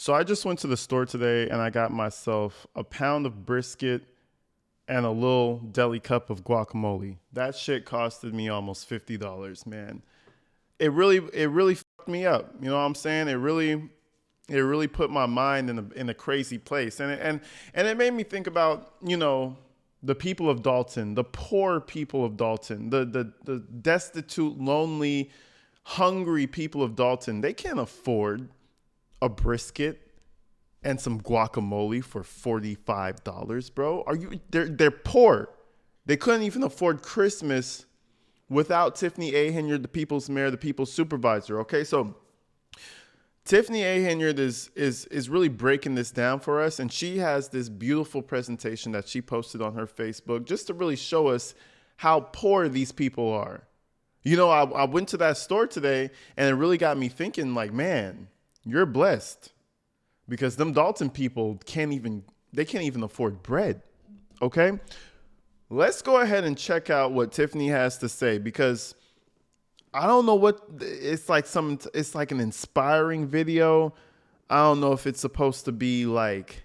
So I just went to the store today and I got myself a pound of brisket and a little deli cup of guacamole. That shit costed me almost $50, man. It really fucked me up. You know what I'm saying? It really put my mind in a crazy place. And it made me think about, the people of Dalton, the poor people of Dalton, the destitute, lonely, hungry people of Dalton. They can't afford a brisket and some guacamole for $45, bro. They're poor. They couldn't even afford Christmas without Tiffany Henyard, the people's mayor, the people's supervisor. Okay, so Tiffany Henyard is really breaking this down for us, and she has this beautiful presentation that she posted on her Facebook just to really show us how poor these people are. I went to that store today, and it really got me thinking, like, man, you're blessed, because them Dalton people can't even afford bread. Okay, let's go ahead and check out what Tiffany has to say, because I don't know what it's like. It's like an inspiring video. I don't know if it's supposed to be like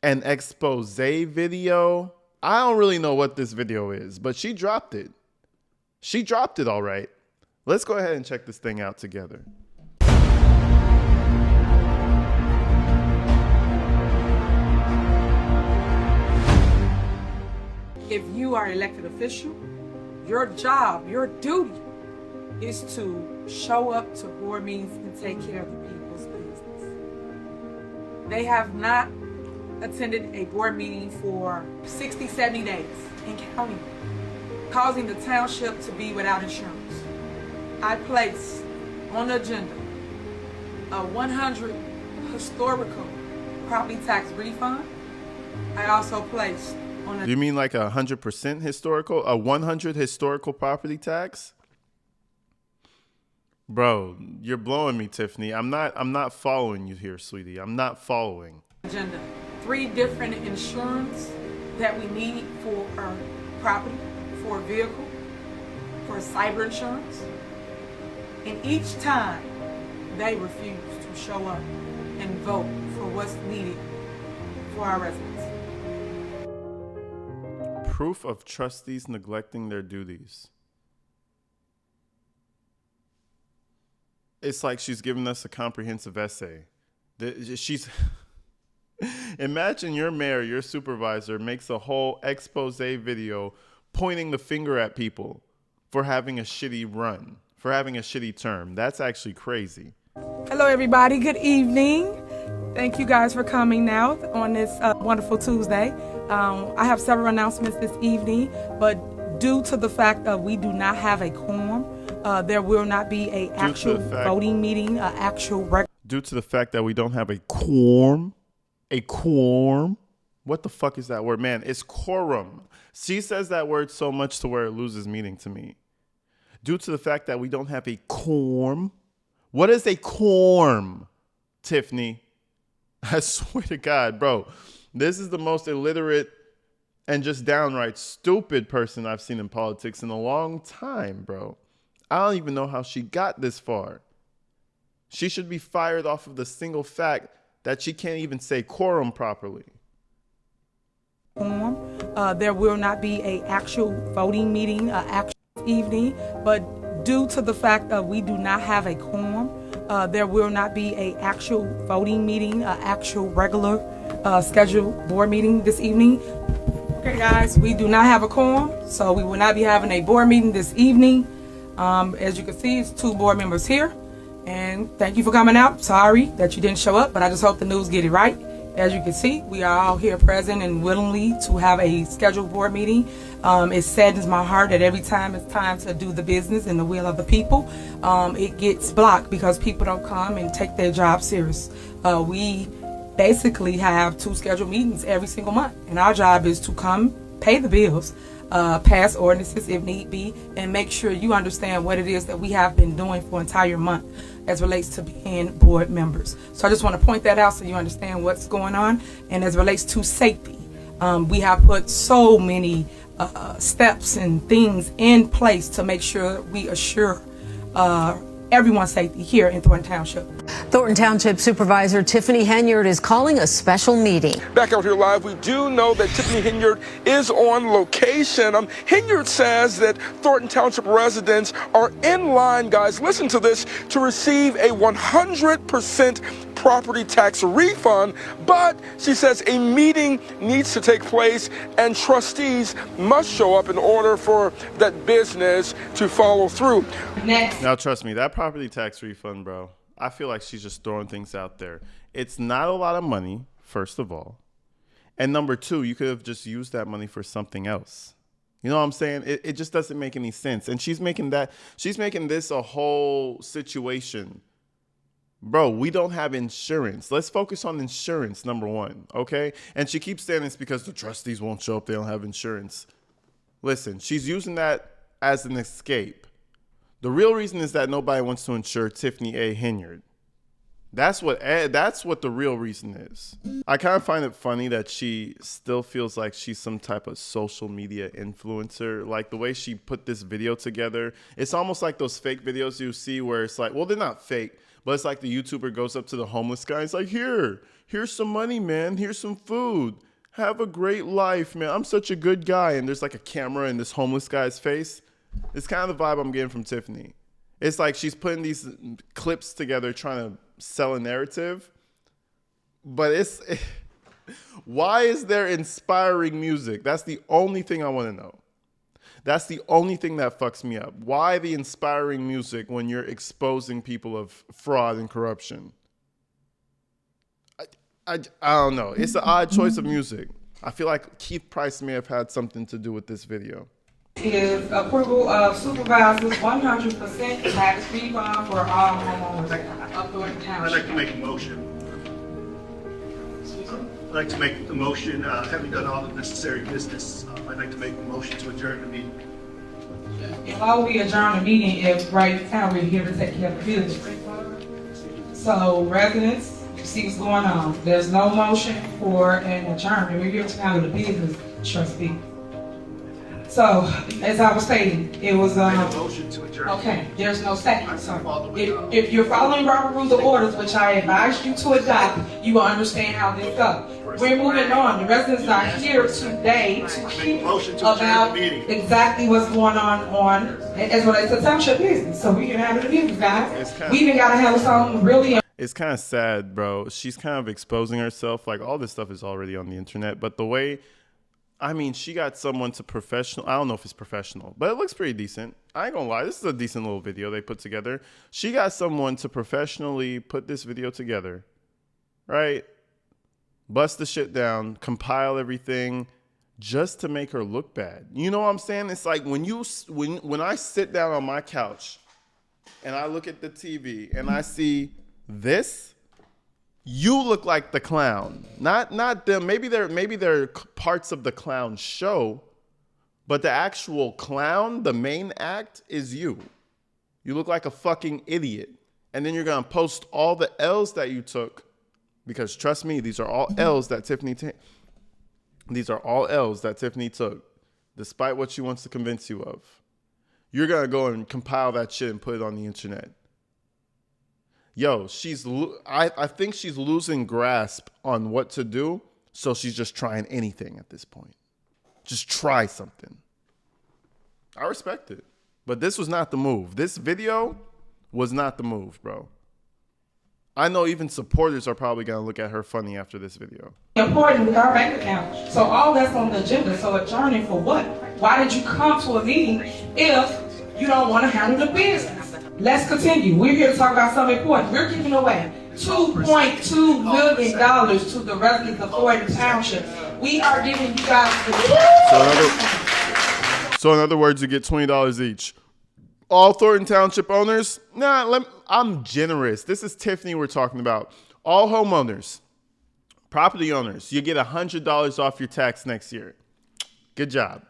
an expose video. I don't really know what this video is, but she dropped it. She dropped it all right. Let's go ahead and check this thing out together. If you are an elected official, your job, your duty is to show up to board meetings and take care of the people's business. They have not attended a board meeting for 60, 70 days and counting, causing the township to be without insurance. I place on the agenda a 100 historical property tax refund. I also placed on the... Do you mean like 100% historical? A 100 historical property tax? Bro, you're blowing me, Tiffany. I'm not following you here, sweetie. I'm not following. Agenda. 3 different insurance that we need for our property, for a vehicle, for cyber insurance. And each time they refuse to show up and vote for what's needed for our residents. Proof of trustees neglecting their duties. It's like she's giving us a comprehensive essay. She's imagine your mayor, your supervisor makes a whole expose video pointing the finger at people for having a shitty run, for having a shitty term. That's actually crazy. Hello, everybody. Good evening. Thank you guys for coming now on this wonderful Tuesday. I have several announcements this evening, but due to the fact that we do not have a quorum, there will not be a actual voting meeting, due to the fact that we don't have a quorum. A quorum? What the fuck is that word? Man, it's quorum. She says that word so much to where it loses meaning to me. Due to the fact that we don't have a quorum. What is a quorum, Tiffany? I swear to God, bro. This is the most illiterate and just downright stupid person I've seen in politics in a long time, bro. I don't even know how she got this far. She should be fired off of the single fact that she can't even say quorum properly. There will not be an actual voting meeting actual evening, but due to the fact that we do not have a quorum, there will not be an actual voting meeting, actual regular scheduled board meeting this evening. Okay, guys, we do not have a quorum, so we will not be having a board meeting this evening. As you can see, it's 2 board members here, and thank you for coming out. Sorry that you didn't show up, but I just hope the news get it right. As you can see, we are all here present and willingly to have a scheduled board meeting. It saddens my heart that every time it's time to do the business and the will of the people, it gets blocked because people don't come and take their job serious. We basically have 2 scheduled meetings every single month, and our job is to come, pay the bills, pass ordinances if need be, and make sure you understand what it is that we have been doing for an entire month as relates to being board members. So I just want to point that out so you understand what's going on. And as relates to safety, we have put so many steps and things in place to make sure we assure everyone's safety here in Thornton Township. Thornton Township Supervisor Tiffany Henyard is calling a special meeting. Back out here live, we do know that Tiffany Henyard is on location. Henyard says that Thornton Township residents are in line, guys, listen to this, to receive a 100% property tax refund, but she says a meeting needs to take place and trustees must show up in order for that business to follow through. Next. Now, trust me, that property tax refund, bro, I feel like she's just throwing things out there. It's not a lot of money, first of all. And number two, you could have just used that money for something else. You know what I'm saying? It just doesn't make any sense. And she's making this a whole situation. Bro, we don't have insurance. Let's focus on insurance, number one, okay? And she keeps saying it's because the trustees won't show up. They don't have insurance. Listen, she's using that as an escape. The real reason is that nobody wants to insure Tiffany A. Henyard. That's what the real reason is. I kind of find it funny that she still feels like she's some type of social media influencer. Like the way she put this video together, it's almost like those fake videos you see where it's like, well, they're not fake, but it's like the YouTuber goes up to the homeless guy. It's like, here's some money, man. Here's some food. Have a great life, man. I'm such a good guy. And there's like a camera in this homeless guy's face. It's kind of the vibe I'm getting from Tiffany. It's like she's putting these clips together trying to sell a narrative. But why is there inspiring music? That's the only thing I want to know. That's the only thing that fucks me up. Why the inspiring music when you're exposing people of fraud and corruption? I don't know. It's an odd choice of music. I feel like Keith Price may have had something to do with this video. Is approval of supervisors 100% tax refund for all homeowners of Thornton Township. I'd like to make a motion. I'd like to make the motion, having done all the necessary business, I'd like to make the motion to adjourn the meeting. Why would we adjourn the meeting if right now we're here to take care of the business? So residents, you see what's going on. There's no motion for an adjournment. We're here to handle the business, trustee. So, as I was stating, it was Make a motion to adjourn. okay. There's no second. So, if you're following Robert Rules of Orders, which I advised you to adopt, you will understand how this goes. We're moving on. The residents are here today to keep about exactly what's going on as relates to township business. So we can handle the business, guys. We even got to handle something really. It's kind of sad, bro. She's kind of exposing herself. Like all this stuff is already on the internet, but the way. I mean, she got someone to professional. I don't know if it's professional, but it looks pretty decent. I ain't gonna lie. This is a decent little video they put together. She got someone to professionally put this video together, right? Bust the shit down, compile everything just to make her look bad. You know what I'm saying? It's like when I sit down on my couch and I look at the TV and I see this, you look like the clown, not them. Maybe they're parts of the clown show, but the actual clown, the main act, is you. You look like a fucking idiot, and then you're gonna post all the L's that you took, because trust me, these are all L's that Tiffany. These are all L's that Tiffany took, despite what she wants to convince you of. You're gonna go and compile that shit and put it on the internet. Yo, I think she's losing grasp on what to do, so she's just trying anything at this point. Just try something. I respect it. But this was not the move. This video was not the move, bro. I know even supporters are probably going to look at her funny after this video. Important with our bank account. So all that's on the agenda. So adjourning for what? Why did you come to a meeting if you don't want to handle the business? Let's continue. We're here to talk about something important. We're giving away $2.2 million to the residents of Thornton Township. We are giving you guys So in other words, you get $20 each. All Thornton Township owners? I'm generous. This is Tiffany we're talking about. All homeowners, property owners, you get $100 off your tax next year. Good job.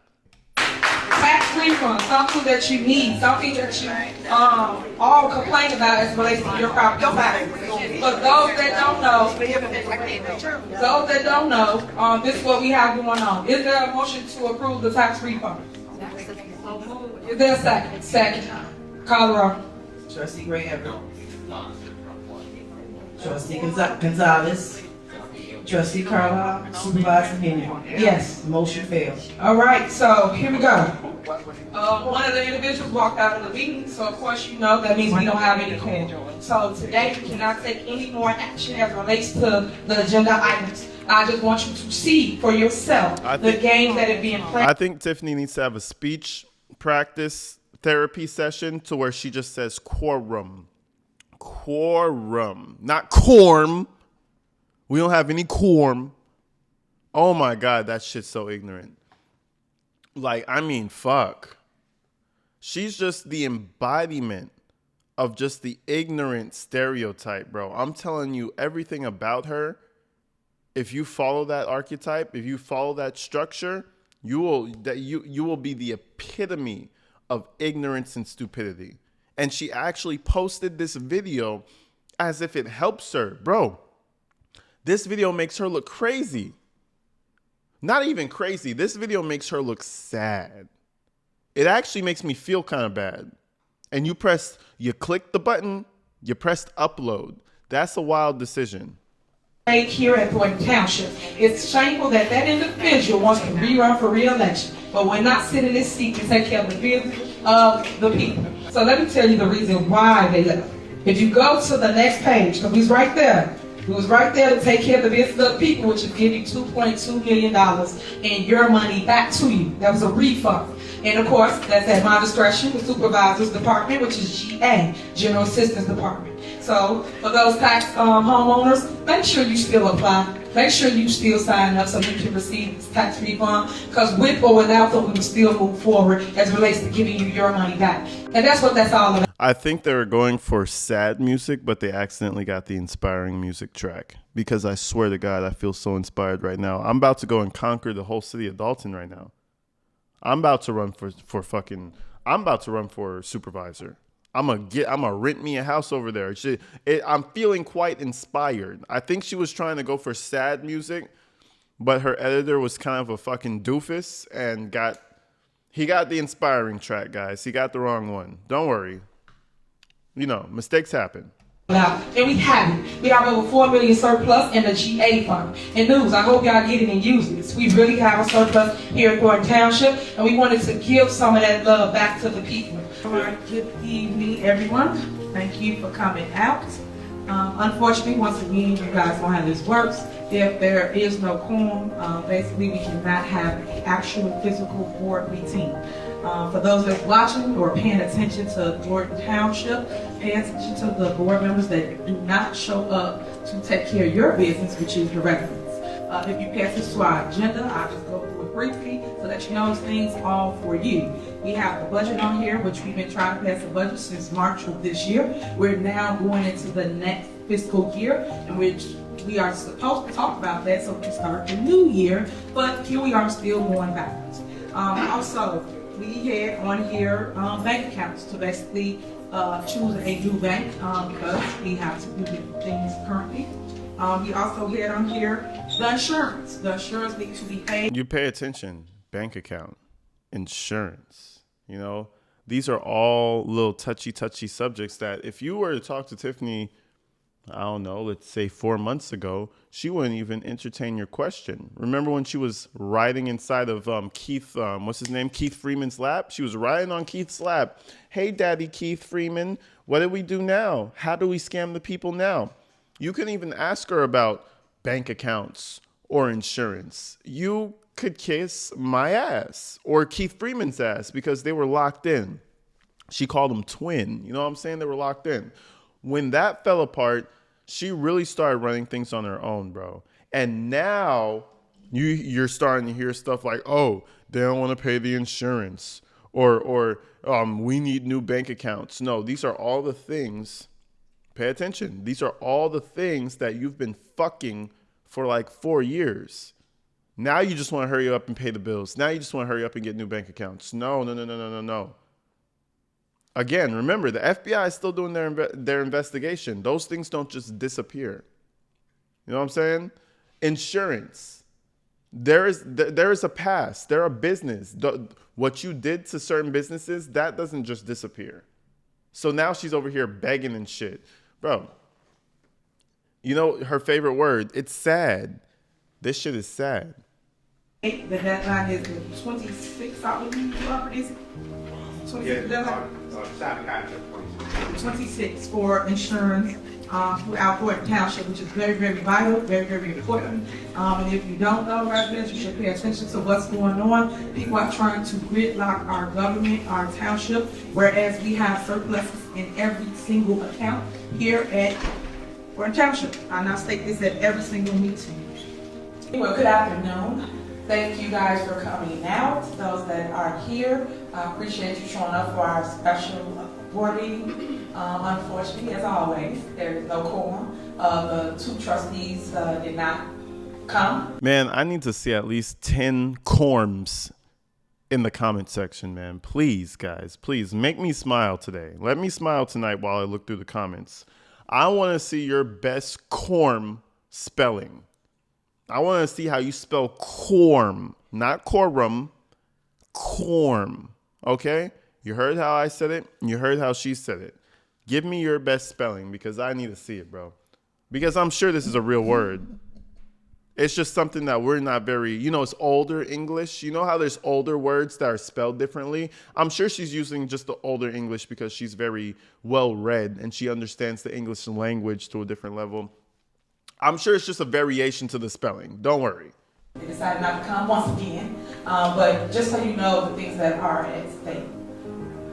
Tax refund, something that you need, something that you all complain about as relates to your property tax. But those that don't know, this is what we have going on. Is there a motion to approve the tax refund? Is there a second? Second. Call the roll. Trustee Graham. Trustee Gonzalez. Trustee Carlisle. Supervisor Henyard. Yes. Motion fails. All right, so here we go. One of the individuals walked out of the meeting, so of course you know that means we don't have any quorum. So today we cannot take any more action as relates to the agenda items. I just want you to see for yourself the games that are being played. I think Tiffany needs to have a speech practice therapy session to where she just says quorum. Quorum, not quorum. We don't have any quorum. Oh my God, that shit's so ignorant. Like, I mean, fuck. She's just the embodiment of just the ignorant stereotype, bro. I'm telling you everything about her. If you follow that archetype, if you follow that structure, you will be the epitome of ignorance and stupidity. And she actually posted this video as if it helps her. Bro, this video makes her look crazy. Not even crazy. This video makes her look sad. It actually makes me feel kind of bad. And you click the button, you pressed upload. That's a wild decision. Here at Thornton Township. It's shameful that that individual wants to rerun for re-election, but we're not sitting in this seat to take care of the business of the people. So let me tell you the reason why they left. If you go to the next page, because he's right there. He was right there to take care of the business of the people, which is giving $2.2 million and your money back to you. That was a refund. And of course, that's at my discretion, the supervisor's department, which is GA, General Assistance Department. So for those tax homeowners, make sure you still apply. Make sure you still sign up so you can receive this tax refund, because with or without them, we will still move forward as it relates to giving you your money back. And that's what that's all about. I think they were going for sad music, but they accidentally got the inspiring music track, because I swear to God, I feel so inspired right now. I'm about to go and conquer the whole city of Dalton right now. I'm about to run I'm about to run for supervisor. I'm gonna rent me a house over there. I'm feeling quite inspired. I think she was trying to go for sad music, but her editor was kind of a fucking doofus and he got the inspiring track, guys. He got the wrong one. Don't worry. You know, mistakes happen. And we have it. We have over $4 million surplus in the GA fund. And news, I hope y'all get it and use this. We really have a surplus here in Thornton Township, and we wanted to give some of that love back to the people. All right, good evening, everyone. Thank you for coming out. Unfortunately, once again, you guys know how this works. If there is no quorum, basically we cannot have an actual physical board meeting. For those that's watching or paying attention to Thornton Township, pay attention to the board members that do not show up to take care of your business, which is the residents. If you pass this to our agenda, I'll just go through it briefly so that you know those things all for you. We have the budget on here, which we've been trying to pass the budget since March of this year. We're now going into the next fiscal year, in which we are supposed to talk about that so we can start the new year, but here we are still going backwards. Also, we had on here bank accounts to basically choose a new bank because we have to do different things currently. We also had on here the insurance. The insurance needs to be paid. You pay attention. Bank account, insurance. You know, these are all little touchy subjects that if you were to talk to Tiffany, I don't know, let's say 4 months ago, she wouldn't even entertain your question. Remember when she was riding inside of Keith, what's his name? Keith Freeman's lap? She was riding on Keith's lap. Hey, Daddy Keith Freeman, what do we do now? How do we scam the people now? You couldn't even ask her about bank accounts or insurance. You could kiss my ass or Keith Freeman's ass because they were locked in. She called them twin. You know what I'm saying? They were locked in. When that fell apart, she really started running things on her own, bro. And now you're starting to hear stuff like, oh, they don't want to pay the insurance or we need new bank accounts. No, these are all the things. Pay attention. These are all the things that you've been fucking for like 4 years. Now you just want to hurry up and pay the bills. Now you just want to hurry up and get new bank accounts. No. Again, remember, the FBI is still doing their investigation. Those things don't just disappear. You know what I'm saying? Insurance. There is a past. They're a business. What you did to certain businesses, that doesn't just disappear. So now she's over here begging and shit. Bro, you know her favorite word? It's sad. This shit is sad. The deadline is the 26th, I believe, properties. 26th deadline. 26 for insurance throughout Thornton Township, which is very, very vital, very, very important. And if you don't know, residents, you should pay attention to what's going on. People are trying to gridlock our government, our township, whereas we have surpluses in every single account here at Thornton Township. I now state this at every single meeting. Well, good afternoon. Thank you guys for coming out. Those that are here, I appreciate you showing up for our special board meeting. Unfortunately, as always, there is no quorum. The two trustees did not come. Man, I need to see at least 10 quorums in the comment section, man. Please, guys, please make me smile today. Let me smile tonight while I look through the comments. I want to see your best quorum spelling. I want to see how you spell quorum, not quorum, quorum. Okay? You heard how I said it. You heard how she said it. Give me your best spelling because I need to see it, bro. Because I'm sure this is a real word. It's just something that we're not very, it's older English. You know how there's older words that are spelled differently? I'm sure she's using just the older English because she's very well read and she understands the English language to a different level. I'm sure it's just a variation to the spelling. Don't worry. They decided not to come once again, but just so you know the things that are at stake.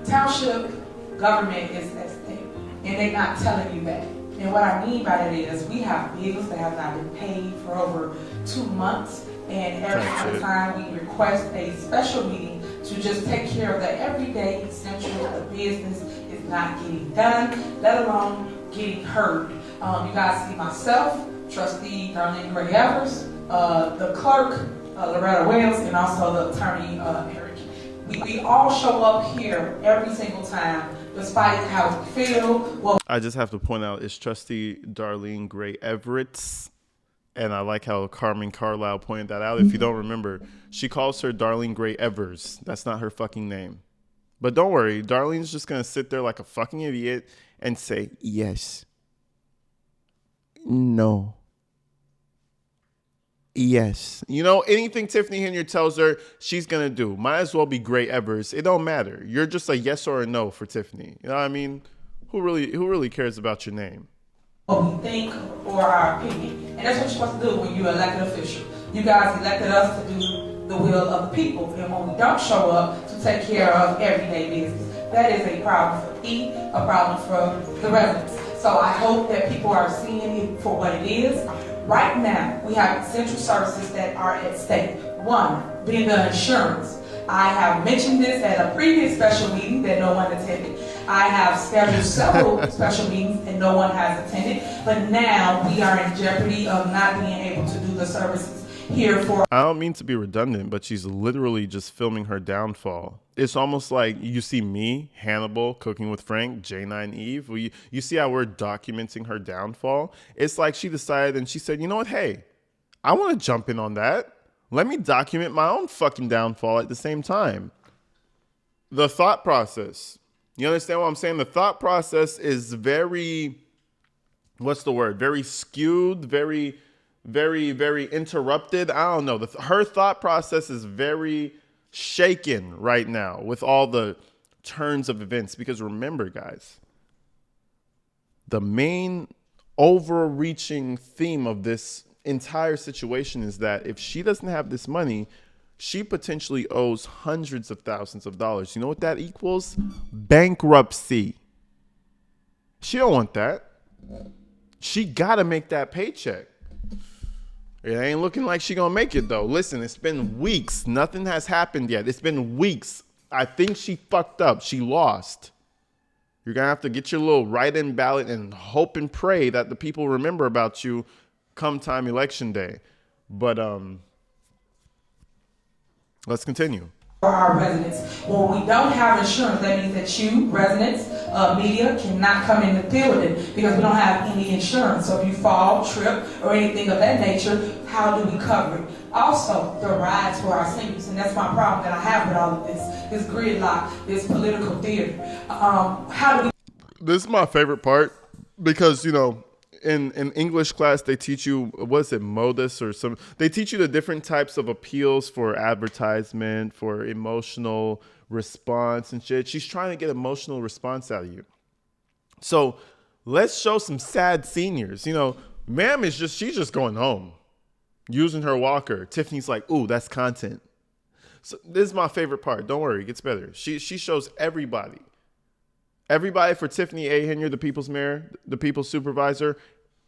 Township government is at stake, and they're not telling you that. And what I mean by that is we have bills that have not been paid for over 2 months, and every time we request a special meeting to just take care of the everyday essential of the business is not getting done, let alone getting heard. You guys see myself, Trustee Darlene Gray Evers, the clerk, Loretta Wells, and also the attorney, Eric. We all show up here every single time, despite how we feel. I just have to point out it's Trustee Darlene Gray Everett, and I like how Carmen Carlisle pointed that out. If you don't remember, she calls her Darlene Gray Evers. That's not her fucking name. But don't worry, Darlene's just going to sit there like a fucking idiot and say, yes, no, yes. Anything Tiffany Henyard tells her, she's going to do. Might as well be Gray Evers. It don't matter. You're just a yes or a no for Tiffany. You know what I mean? Who really cares about your name? What we think or our opinion. And that's what you're supposed to do when you're an elected official. You guys elected us to do the will of the people. And when we don't show up to take care of everyday business, that is a problem for me, a problem for the residents. So I hope that people are seeing it for what it is. Right now, we have essential services that are at stake. One, being the insurance. I have mentioned this at a previous special meeting that no one attended. I have scheduled several special meetings and no one has attended. But now we are in jeopardy of not being able to do the services here for. I don't mean to be redundant, but she's literally just filming her downfall. It's almost like you see me, Hannibal, Cooking with Frank, J9 Eve. You see how we're documenting her downfall? It's like she decided and she said, you know what? Hey, I want to jump in on that. Let me document my own fucking downfall at the same time. The thought process. You understand what I'm saying? The thought process is very, what's the word? Very skewed, very, very, very interrupted. I don't know. Her thought process is very shaken right now with all the turns of events. Because remember, guys, the main overreaching theme of this entire situation is that if she doesn't have this money, she potentially owes hundreds of thousands of dollars. You know what that equals? Bankruptcy. She don't want that. She got to make that paycheck. It ain't looking like she gonna make it though. Listen, it's been weeks. Nothing has happened yet. It's been weeks. I think she fucked up. She lost. You're gonna have to get your little write-in ballot and hope and pray that the people remember about you come time election day. But let's continue. For our residents. When we don't have insurance, that means that you, residents, media, cannot come in the building because we don't have any insurance. So if you fall, trip, or anything of that nature, how do we cover it? Also, the rides for our seniors, and that's my problem that I have with all of this gridlock, this political theater. How do we... This is my favorite part because, you know, in English class, they teach you, what is it, modus or some, they teach you the different types of appeals for advertisement, for emotional response and shit. She's trying to get emotional response out of you. So let's show some sad seniors. You know, ma'am she's just going home using her walker. Tiffany's like, ooh, that's content. So this is my favorite part. Don't worry, it gets better. She shows everybody. Everybody for Tiffany A. Henyard, the people's mayor, the people's supervisor,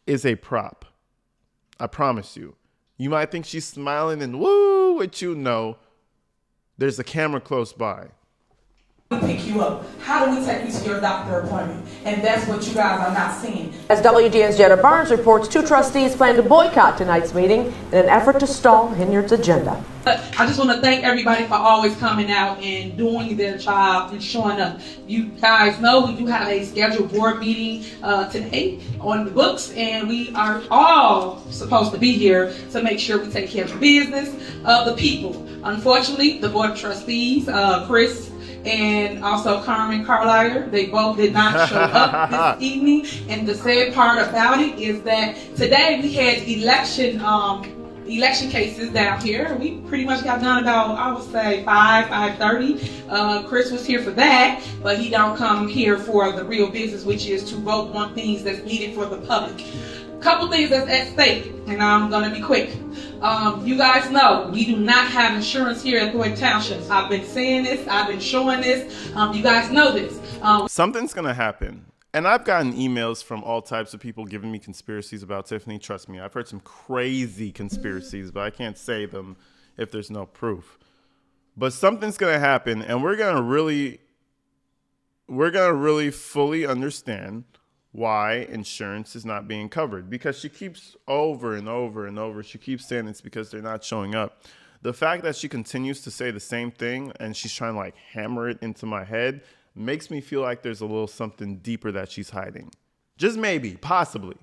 is a prop. I promise you. You might think she's smiling and woo, but you know, there's a camera close by. Pick you up? How do we take you to your doctor appointment? And that's what you guys are not seeing. As WGN's Jenna Barnes reports, 2 trustees plan to boycott tonight's meeting in an effort to stall Henyard's agenda. I just want to thank everybody for always coming out and doing their job and showing up. You guys know we do have a scheduled board meeting today on the books, and we are all supposed to be here to make sure we take care of the business of the people. Unfortunately, the board of trustees, Chris and also Carmen Carlisle, they both did not show up this evening. And the sad part about it is that today we had election cases down here. We pretty much got done about, I would say, 5:30. Chris was here for that, but he don't come here for the real business, which is to vote on things that's needed for the public. Couple things that's at stake, and I'm gonna be quick. You guys know we do not have insurance here at Thornton Township. I've been saying this, I've been showing this. You guys know this. Something's gonna happen. And I've gotten emails from all types of people giving me conspiracies about Tiffany. Trust me, I've heard some crazy conspiracies, but I can't say them if there's no proof. But something's gonna happen, and we're gonna really fully understand why insurance is not being covered, because she keeps over and over and over. She keeps saying it's because they're not showing up. The fact that she continues to say the same thing and she's trying to like hammer it into my head makes me feel like there's a little something deeper that she's hiding. Just maybe, possibly,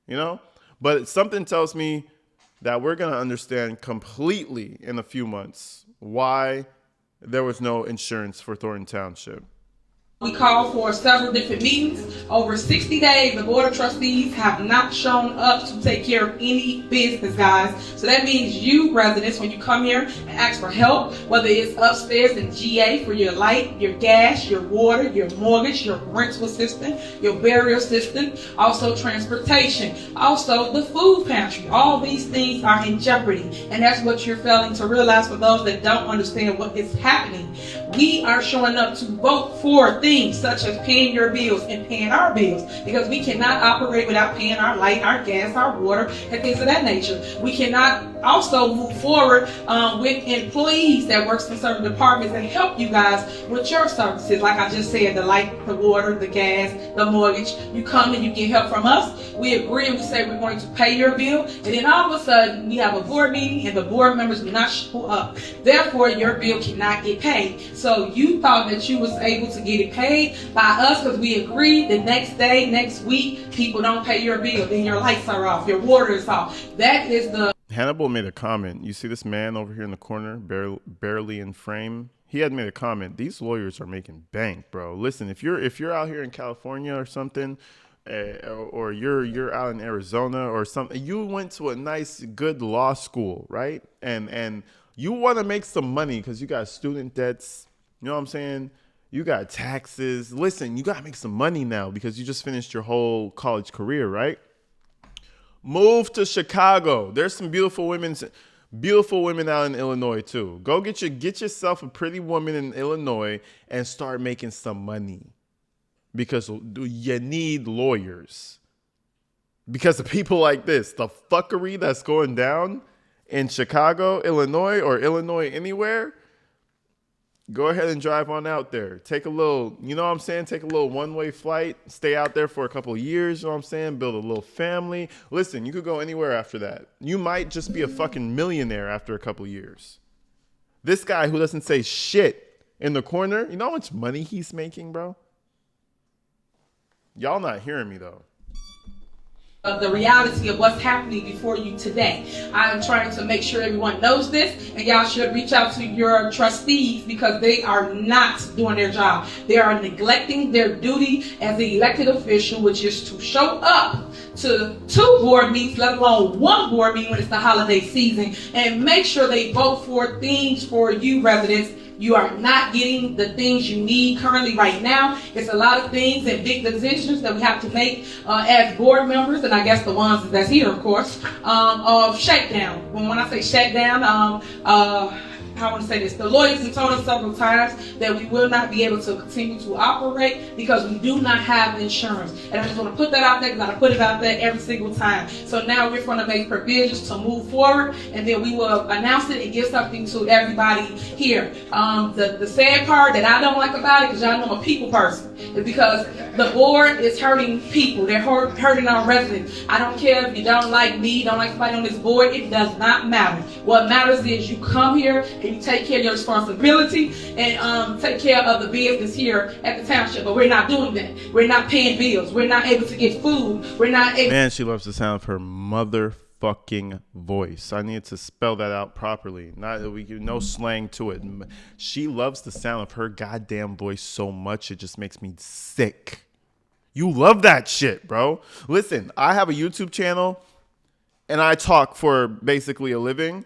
you know? But something tells me that we're going to understand completely in a few months why there was no insurance for Thornton Township. We called for several different meetings. Over 60 days, the Board of Trustees have not shown up to take care of any business, guys. So that means you residents, when you come here and ask for help, whether it's upstairs in GA for your light, your gas, your water, your mortgage, your rental assistance, your burial assistance, also transportation, also the food pantry. All these things are in jeopardy. And that's what you're failing to realize for those that don't understand what is happening. We are showing up to vote for things such as paying your bills and paying our bills, because we cannot operate without paying our light, our gas, our water, and things of that nature. We cannot also move forward with employees that works in certain departments and help you guys with your services. Like I just said, the light, the water, the gas, the mortgage. You come and you get help from us. We agree and we say we're going to pay your bill, and then all of a sudden we have a board meeting and the board members do not show up. Therefore, your bill cannot get paid. So you thought that you was able to get it paid by us because we agreed the next day, next week, people don't pay your bill. Then your lights are off, your water is off. That is the... Hannibal made a comment. You see this man over here in the corner, barely in frame? He had made a comment. These lawyers are making bank, bro. Listen, if you're out here in California or something, or you're out in Arizona or something, you went to a nice, good law school, right? And you want to make some money because you got student debts. You know what I'm saying? You got taxes. Listen, you got to make some money now because you just finished your whole college career, right? Move to Chicago. There's some beautiful women out in Illinois too. Go get yourself a pretty woman in Illinois and start making some money, because you need lawyers. Because of people like this, the fuckery that's going down in Chicago, Illinois, or Illinois anywhere. Go ahead and drive on out there. Take a little, you know what I'm saying? Take a little one-way flight. Stay out there for a couple of years, you know what I'm saying? Build a little family. Listen, you could go anywhere after that. You might just be a fucking millionaire after a couple of years. This guy who doesn't say shit in the corner, you know how much money he's making, bro? Y'all not hearing me, though. The reality of what's happening before you today. I am trying to make sure everyone knows this, and y'all should reach out to your trustees because they are not doing their job. They are neglecting their duty as the elected official, which is to show up to 2 board meetings, let alone 1 board meeting when it's the holiday season, and make sure they vote for things for you residents. You are not getting the things you need currently right now. It's a lot of things and big decisions that we have to make as board members, and I guess the ones that's here, of course, of shakedown. When I say shakedown, I want to say this. The lawyers have told us several times that we will not be able to continue to operate because we do not have insurance. And I just want to put that out there because I put it out there every single time. So now we're going to make provisions to move forward, and then we will announce it and give something to everybody here. The sad part that I don't like about it, because y'all know I'm a people person, is because the board is hurting people. They're hurting our residents. I don't care if you don't like me, don't like somebody on this board. It does not matter. What matters is you come here and you take care of your responsibility and take care of the business here at the township. But we're not doing that. We're not paying bills. We're not able to get food. We're not able. Man, she loves the sound of her motherfucking voice. I need to spell that out properly. No slang to it. She loves the sound of her goddamn voice so much it just makes me sick. You love that shit, bro. Listen, I have a YouTube channel and I talk for basically a living.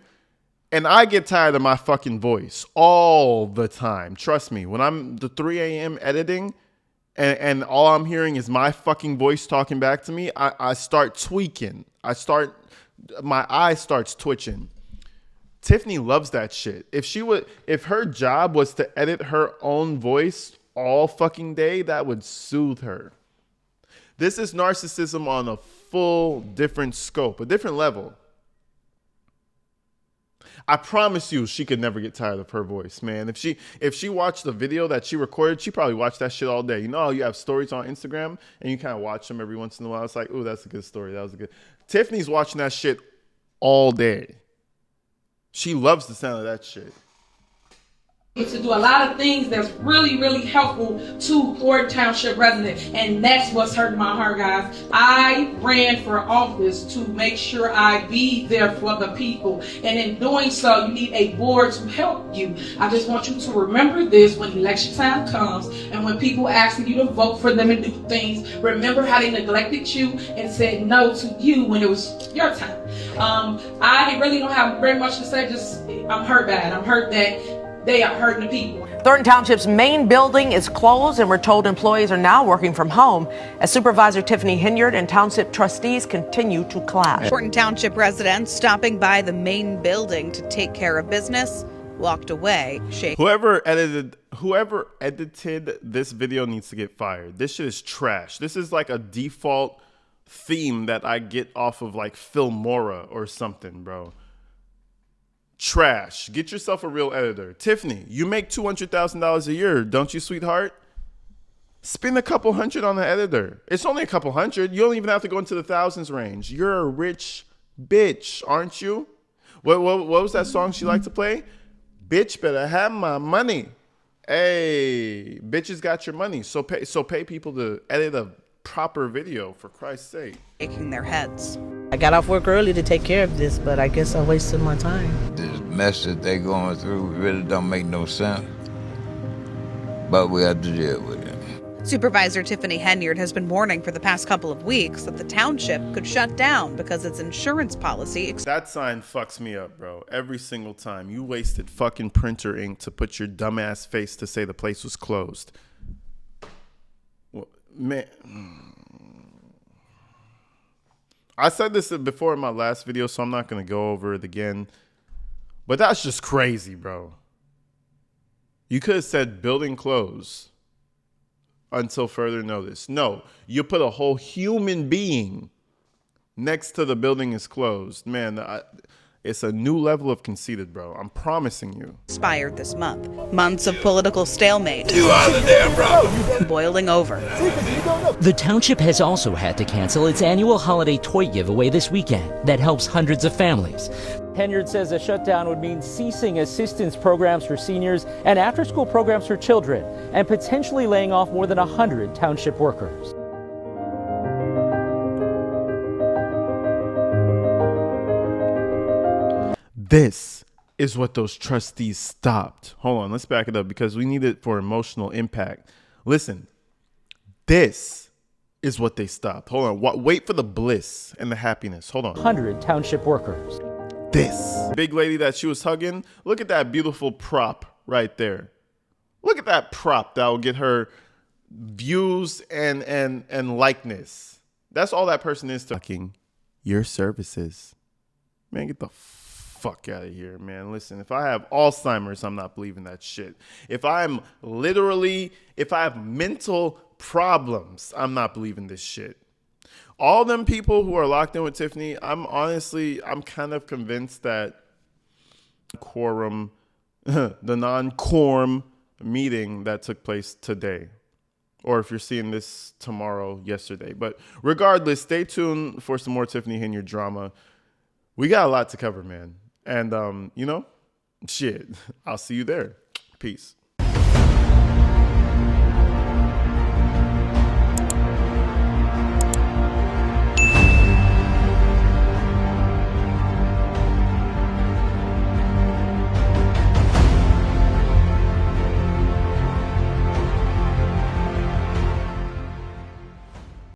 And I get tired of my fucking voice all the time. Trust me, when I'm the 3 a.m. editing and all I'm hearing is my fucking voice talking back to me, I start tweaking. My eye starts twitching. Tiffany loves that shit. If her job was to edit her own voice all fucking day, that would soothe her. This is narcissism on a full different scope, a different level. I promise you she could never get tired of her voice, man. If she watched the video that she recorded, she probably watched that shit all day. You know how you have stories on Instagram and you kind of watch them every once in a while. It's like, ooh, that's a good story. That was a good. Tiffany's watching that shit all day. She loves the sound of that shit. To do a lot of things that's really, really helpful to Thornton Township residents, and that's what's hurting my heart, guys. I ran for office to make sure I be there for the people, and in doing so, you need a board to help you. I just want you to remember this when election time comes, and when people asking you to vote for them and do things, remember how they neglected you and said no to you when it was your time. I really don't have very much to say, just I'm hurt bad. I'm hurt that they are hurting the people. Thornton Township's main building is closed, and we're told employees are now working from home as Supervisor Tiffany Henyard and Township trustees continue to clash. Thornton Township residents stopping by the main building to take care of business walked away. Whoever edited this video needs to get fired. This shit is trash. This is like a default theme that I get off of like Filmora or something, bro. Trash. Get yourself a real editor. Tiffany, you make $200,000 a year, don't you, sweetheart? Spend a couple hundred on an editor. It's only a couple hundred. You don't even have to go into the thousands range. You're a rich bitch, aren't you? What was that song she liked to play? Bitch better have my money. Hey, bitches got your money. So pay people to edit a proper video, for Christ's sake. Shaking their heads. I got off work early to take care of this, but I guess I wasted my time. This mess that they're going through really don't make no sense, but we have to deal with it. Supervisor Tiffany Henyard has been warning for the past couple of weeks that the township could shut down because its insurance policy. That sign fucks me up, bro. Every single time. You wasted fucking printer ink to put your dumbass face to say the place was closed. Well, man, I said this before in my last video, so I'm not going to go over it again. But that's just crazy, bro. You could have said building closed until further notice. No, you put a whole human being next to the building is closed. Man, it's a new level of conceited, bro. I'm promising you. Expired this month. Months of political stalemate. You out of there, bro. Boiling over. The township has also had to cancel its annual holiday toy giveaway this weekend that helps hundreds of families. Henyard says a shutdown would mean ceasing assistance programs for seniors and after-school programs for children, and potentially laying off more than 100 township workers. This is what those trustees stopped. Hold on, let's back it up because we need it for emotional impact. Listen, this is what they stopped. Hold on, wait for the bliss and the happiness. Hold on. 100 township workers. This big lady that she was hugging, look at that beautiful prop right there. Look at that prop that will get her views and likeness. That's all that person is to your services. Man, get the fuck out of here, man. Listen, if I have Alzheimer's, I'm not believing that shit. If I have mental problems, I'm not believing this shit. All them people who are locked in with Tiffany, I'm kind of convinced that the non-quorum meeting that took place today, or if you're seeing this tomorrow, yesterday. But regardless, stay tuned for some more Tiffany Henyard drama. We got a lot to cover, man. And, shit, I'll see you there. Peace.